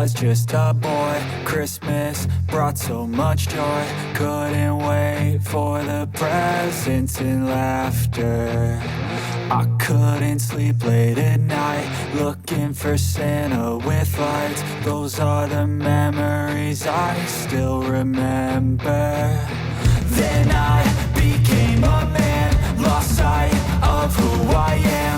was just a boy. Christmas brought so much joy. Couldn't wait for the presents and laughter. I couldn't sleep late at night, looking for Santa with lights. Those are the memories I still remember. Then I became a man, lost sight of who I am.